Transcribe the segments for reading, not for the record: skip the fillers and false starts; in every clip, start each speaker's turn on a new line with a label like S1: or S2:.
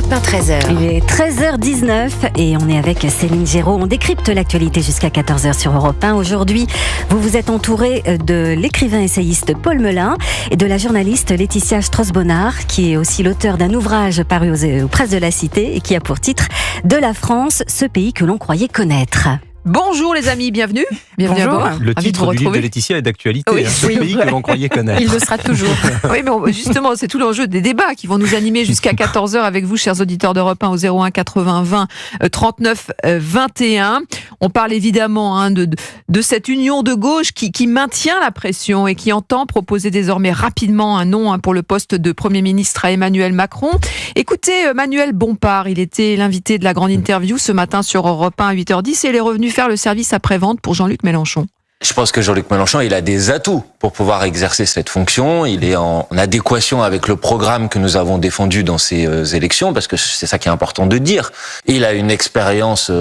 S1: Matin 13h.
S2: Il est 13h19 et on est avec Céline Géraud. On décrypte l'actualité jusqu'à 14h sur Europe 1. Aujourd'hui, vous vous êtes entouré de l'écrivain essayiste Paul Melun et de la journaliste Laetitia Strauss-Bonnard, qui est aussi l'auteur d'un ouvrage paru aux presses de la Cité et qui a pour titre « De la France, ce pays que l'on croyait connaître ».
S3: Bonjour les amis, bienvenue.
S2: Bonjour.
S3: À bord.
S4: Le titre du livre de Laetitia est d'actualité,
S3: oui,
S4: ce pays que l'on croyait connaître.
S3: Il le sera toujours. Oui, mais justement, c'est tout l'enjeu des débats qui vont nous animer jusqu'à 14h avec vous, chers auditeurs d'Europe 1, au 01 80 20 39 21. On parle évidemment de cette union de gauche qui maintient la pression et qui entend proposer désormais rapidement un nom pour le poste de Premier ministre à Emmanuel Macron. Écoutez, Manuel Bompard, il était l'invité de la grande interview ce matin sur Europe 1 à 8h10 et il est revenu faire le service après-vente pour Jean-Luc Mélenchon.
S5: Je pense que Jean-Luc Mélenchon, il a des atouts pour pouvoir exercer cette fonction. Il est en adéquation avec le programme que nous avons défendu dans ces élections, parce que c'est ça qui est important de dire. Il a une expérience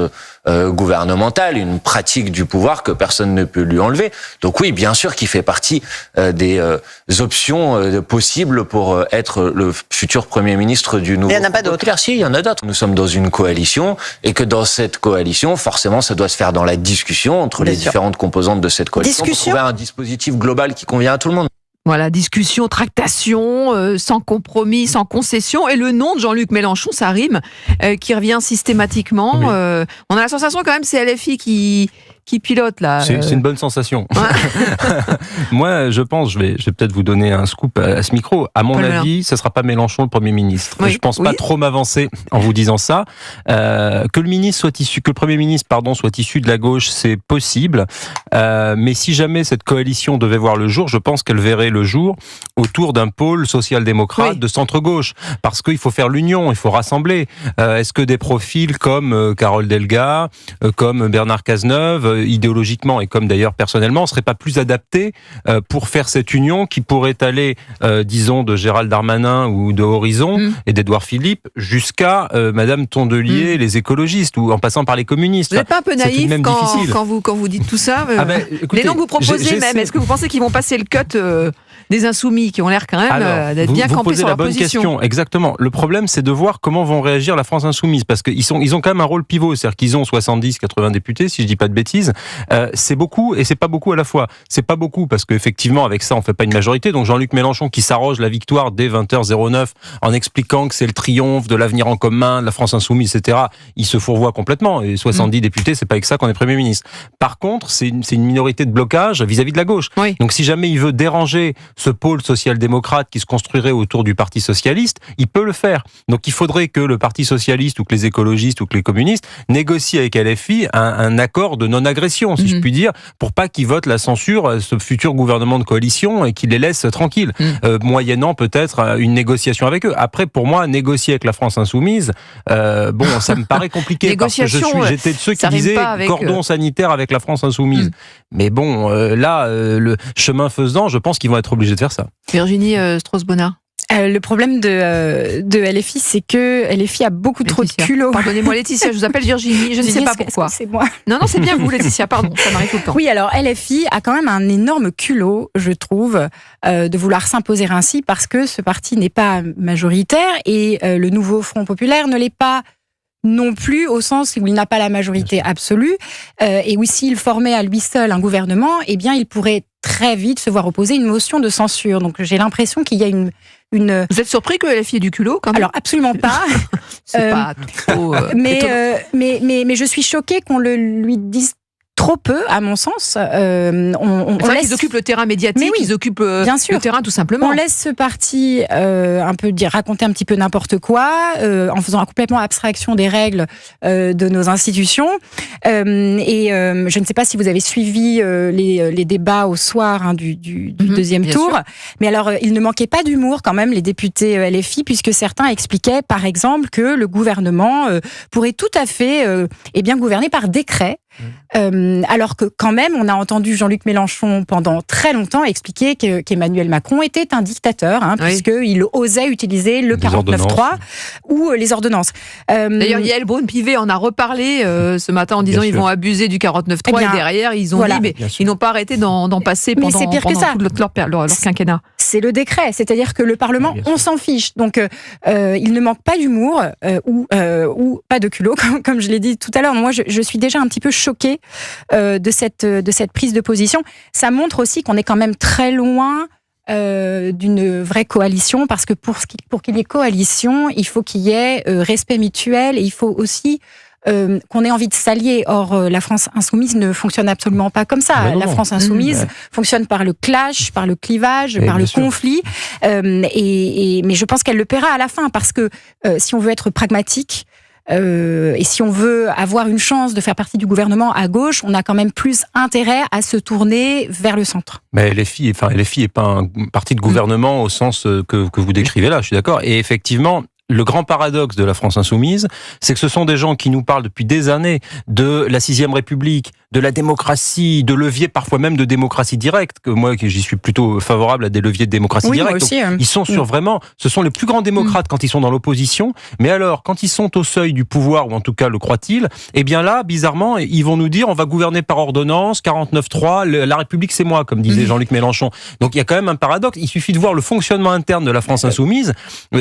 S5: gouvernementale, une pratique du pouvoir que personne ne peut lui enlever. Donc oui, bien sûr qu'il fait partie des options possibles pour être le futur Premier ministre du nouveau.
S1: Il n'y en a pas d'autres.
S5: Si, il y en a d'autres. Nous sommes dans une coalition et que dans cette coalition, forcément, ça doit se faire dans la discussion entre les différentes composantes de cette coalition pour trouver un dispositif global qui convient à tout le monde.
S3: Voilà, discussion, tractation, sans compromis, sans concession. Et le nom de Jean-Luc Mélenchon, ça rime, qui revient systématiquement. Oui. On a la sensation quand même, c'est LFI qui pilote là.
S4: C'est une bonne sensation. Moi, je pense, je vais peut-être vous donner un scoop à ce micro. À mon avis, ce ne sera pas Mélenchon le Premier ministre. Oui. Je ne pense pas trop m'avancer en vous disant ça. Que le Premier ministre, soit issu de la gauche, c'est possible. Mais si jamais cette coalition devait voir le jour, je pense qu'elle verrait le jour autour d'un pôle social-démocrate de centre-gauche. Parce qu'il faut faire l'union, il faut rassembler. Est-ce que des profils comme Carole Delga, comme Bernard Cazeneuve, idéologiquement et comme d'ailleurs personnellement, ne serait pas plus adapté pour faire cette union qui pourrait aller, disons, de Gérald Darmanin ou de Horizon et d'Édouard Philippe jusqu'à Madame Tondelier, les écologistes, ou en passant par les communistes.
S3: Vous n'êtes pas un peu naïf quand vous dites tout ça écoutez, les noms que vous proposez même, est-ce que vous pensez qu'ils vont passer le cut des Insoumis qui ont l'air quand même d'être bien campés sur leur position?
S4: Question, exactement. Le problème, c'est de voir comment vont réagir la France Insoumise, parce qu'ils ont quand même un rôle pivot, c'est-à-dire qu'ils ont 70-80 députés, si je dis pas de bêtises. C'est beaucoup et c'est pas beaucoup à la fois. C'est pas beaucoup parce qu'effectivement, avec ça, on fait pas une majorité. Donc Jean-Luc Mélenchon qui s'arroge la victoire dès 20h09 en expliquant que c'est le triomphe de l'avenir en commun, de la France Insoumise, etc. Il se fourvoie complètement. Et 70 députés, c'est pas avec ça qu'on est Premier ministre. Par contre, c'est une minorité de blocage vis-à-vis de la gauche. Oui. Donc si jamais il veut déranger ce pôle social-démocrate qui se construirait autour du Parti socialiste, il peut le faire. Donc il faudrait que le Parti socialiste ou que les écologistes ou que les communistes négocient avec LFI un accord de non-agression, si je puis dire, pour pas qu'ils votent la censure à ce futur gouvernement de coalition et qu'ils les laissent tranquilles, moyennant peut-être une négociation avec eux. Après, pour moi, négocier avec la France Insoumise, ça me paraît compliqué parce que j'étais de ceux qui disaient cordon sanitaire avec la France Insoumise. Mais bon, le chemin faisant, je pense qu'ils vont être obligés de faire ça.
S3: Virginie Strauss-Bonnard.
S6: Le problème de LFI, c'est que LFI a beaucoup trop de culot.
S3: Pardonnez-moi Laetitia, je vous appelle Virginie, je ne sais pas pourquoi.
S6: C'est moi.
S3: Non, c'est bien vous Laetitia, pardon, ça m'arrive tout le temps.
S6: Oui, alors LFI a quand même un énorme culot, je trouve, de vouloir s'imposer ainsi parce que ce parti n'est pas majoritaire et le nouveau Front Populaire ne l'est pas non plus, au sens où il n'a pas la majorité absolue. Et oui, s'il formait à lui seul un gouvernement, eh bien, il pourrait très vite se voir opposer une motion de censure. Donc, j'ai l'impression qu'il y a une...
S3: Vous êtes surpris que LFI ait du culot, quand même?
S6: Alors, absolument pas.
S3: C'est pas trop...
S6: mais je suis choquée qu'on lui dise trop peu, à mon sens.
S3: C'est vrai qu'ils occupent le terrain médiatique, ils occupent le terrain tout simplement.
S6: On laisse ce parti raconter un petit peu n'importe quoi, en faisant complètement abstraction des règles de nos institutions. Je ne sais pas si vous avez suivi les débats au soir du deuxième tour, sûr. Mais alors il ne manquait pas d'humour quand même, les députés LFI, puisque certains expliquaient par exemple que le gouvernement pourrait tout à fait gouverner par décret. Alors que quand même, on a entendu Jean-Luc Mélenchon pendant très longtemps expliquer qu'Emmanuel Macron était un dictateur, puisqu'il osait utiliser le 49.3 ou les ordonnances.
S3: D'ailleurs, Yael Braun-Pivet en a reparlé ce matin en disant qu'ils vont abuser du 49.3 et derrière, ils ont dit, mais ils n'ont pas arrêté d'en passer pendant tout leur quinquennat.
S6: c'est le décret. C'est-à-dire que le Parlement,
S4: Oui,
S6: on s'en fiche. Donc, il ne manque pas d'humour ou pas de culot, comme je l'ai dit tout à l'heure. Moi, je suis déjà un petit peu choquée de cette prise de position. Ça montre aussi qu'on est quand même très loin d'une vraie coalition, parce que pour qu'il y ait coalition, il faut qu'il y ait respect mutuel, et il faut aussi qu'on ait envie de s'allier. Or, la France insoumise ne fonctionne absolument pas comme ça. La France insoumise fonctionne par le clash, par le clivage, par le conflit. Mais je pense qu'elle le paiera à la fin, parce que si on veut être pragmatique, et si on veut avoir une chance de faire partie du gouvernement à gauche, on a quand même plus intérêt à se tourner vers le centre.
S4: Mais LFI est pas un parti de gouvernement au sens que vous décrivez là, je suis d'accord. Et effectivement, le grand paradoxe de la France insoumise, c'est que ce sont des gens qui nous parlent depuis des années de la 6e République, de la démocratie, de leviers parfois même de démocratie directe, que moi j'y suis plutôt favorable à des leviers de démocratie directe.
S6: Moi aussi,
S4: ils sont sur vraiment, ce sont les plus grands démocrates quand ils sont dans l'opposition, mais alors quand ils sont au seuil du pouvoir, ou en tout cas le croient-ils, eh bien là, bizarrement, ils vont nous dire on va gouverner par ordonnance, 49.3, la République c'est moi, comme disait Jean-Luc Mélenchon. Donc il y a quand même un paradoxe, il suffit de voir le fonctionnement interne de la France insoumise,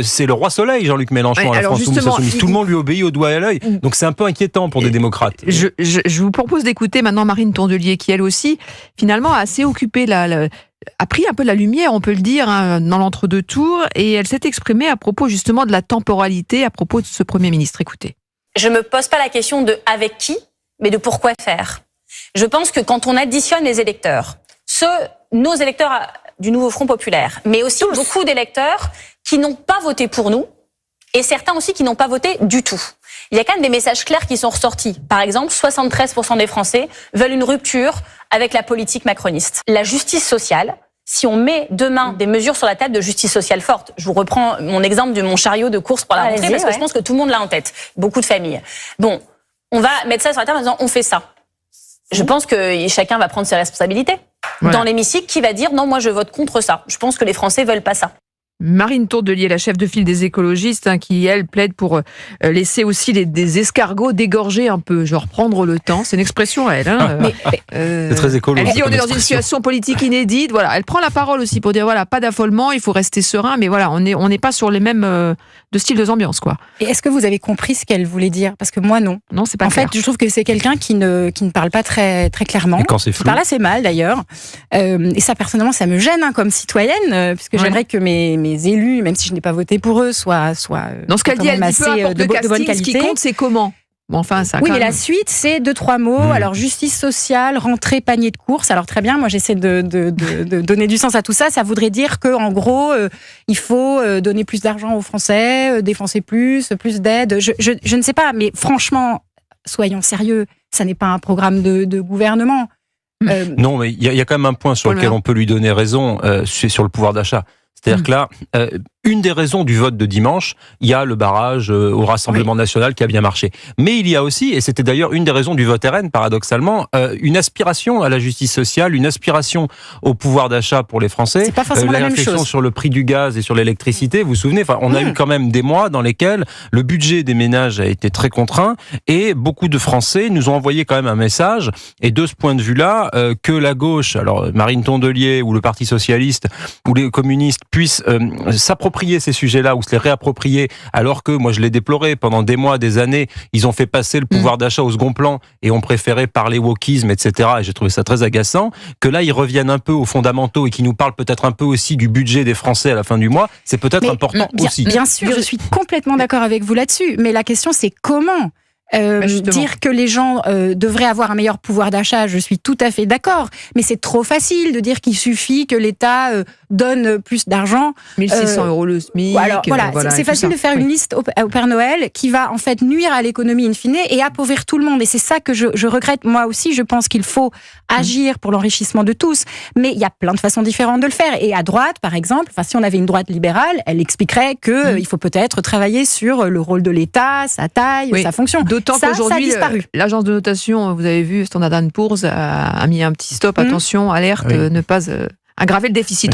S4: c'est le roi soleil, Jean-Luc Mélenchon, à la France insoumise. Tout le monde lui obéit au doigt et à l'œil, donc c'est un peu inquiétant pour des démocrates.
S3: Je vous propose d'écouter maintenant Marine Tondelier, qui elle aussi, finalement, a assez occupé a pris un peu la lumière, on peut le dire, hein, dans l'entre-deux tours, et elle s'est exprimée à propos justement de la temporalité, à propos de ce Premier ministre. Écoutez.
S1: Je me pose pas la question de avec qui, mais de pourquoi faire. Je pense que quand on additionne les électeurs, nos électeurs du Nouveau Front Populaire, mais aussi beaucoup d'électeurs qui n'ont pas voté pour nous, et certains aussi qui n'ont pas voté du tout. Il y a quand même des messages clairs qui sont ressortis. Par exemple, 73% des Français veulent une rupture avec la politique macroniste. La justice sociale, si on met demain des mesures sur la table de justice sociale forte, je vous reprends mon exemple de mon chariot de course pour la rentrée, parce que je pense que tout le monde l'a en tête, beaucoup de familles. Bon, on va mettre ça sur la table en disant on fait ça. Je pense que chacun va prendre ses responsabilités. Voilà. Dans l'hémicycle, qui va dire non, moi je vote contre ça. Je pense que les Français veulent pas ça.
S3: Marine Tondelier, la chef de file des écologistes, qui, elle, plaide pour laisser aussi des escargots dégorger un peu, genre prendre le temps. C'est une expression, elle.
S4: C'est très écolo.
S3: Elle dit on est dans une situation politique inédite. Voilà, elle prend la parole aussi pour dire voilà, pas d'affolement, il faut rester serein, mais voilà, on n'est pas sur les mêmes de style de ambiance, quoi.
S6: Et est-ce que vous avez compris ce qu'elle voulait dire? Parce que moi, non.
S3: Non, c'est pas clair.
S6: En fait, je trouve que c'est quelqu'un qui ne parle pas très clairement.
S4: Et quand c'est flou.
S6: Il parle assez mal, d'ailleurs. Et ça, personnellement, ça me gêne comme citoyenne, puisque j'aimerais que mes élus, même si je n'ai pas voté pour eux, soient
S3: dans ce qu'elle dit, elle dit peu importe le casting,
S6: bonne qualité.
S3: Ce qui compte, c'est comment. Bon, enfin, ça.
S6: Oui, mais la suite, c'est 2-3 mots. Alors, justice sociale, rentrée, panier de courses. Alors, très bien, moi, j'essaie de donner du sens à tout ça. Ça voudrait dire que, en gros, il faut donner plus d'argent aux Français, défoncer plus d'aide. Je ne sais pas, mais franchement, soyons sérieux. Ça n'est pas un programme de gouvernement.
S4: Non, mais il y a quand même un point sur lequel on peut lui donner raison, c'est sur le pouvoir d'achat. C'est-à-dire que là, une des raisons du vote de dimanche, il y a le barrage au Rassemblement national qui a bien marché. Mais il y a aussi, et c'était d'ailleurs une des raisons du vote RN, paradoxalement, une aspiration à la justice sociale, une aspiration au pouvoir d'achat pour les Français.
S6: C'est pas forcément la même chose.
S4: La réflexion sur le prix du gaz et sur l'électricité, vous vous souvenez, on a eu quand même des mois dans lesquels le budget des ménages a été très contraint et beaucoup de Français nous ont envoyé quand même un message. Et de ce point de vue-là, que la gauche, alors Marine Tondelier ou le Parti socialiste ou les communistes puissent s'approprier ces sujets-là ou se les réapproprier, alors que, moi je l'ai déploré, pendant des mois, des années, ils ont fait passer le pouvoir d'achat au second plan et ont préféré parler wokisme, etc. Et j'ai trouvé ça très agaçant. Que là, ils reviennent un peu aux fondamentaux et qu'ils nous parlent peut-être un peu aussi du budget des Français à la fin du mois, c'est peut-être important aussi.
S6: Bien sûr, je suis complètement d'accord avec vous là-dessus, mais la question c'est comment dire que les gens devraient avoir un meilleur pouvoir d'achat, je suis tout à fait d'accord, mais c'est trop facile de dire qu'il suffit que l'État donne plus d'argent.
S3: 1600 € le SMIC.
S6: Alors, voilà, c'est facile de faire une liste au Père Noël qui va en fait nuire à l'économie in fine et appauvrir tout le monde. Et c'est ça que je regrette. Moi aussi, je pense qu'il faut agir pour l'enrichissement de tous, mais il y a plein de façons différentes de le faire. Et à droite, par exemple, si on avait une droite libérale, elle expliquerait que il faut peut-être travailler sur le rôle de l'État, sa taille, sa fonction.
S3: D'autant qu'aujourd'hui, l'agence de notation, vous avez vu, Standard & Poor's a mis un petit stop, attention, alerte, ne pas aggraver le déficit.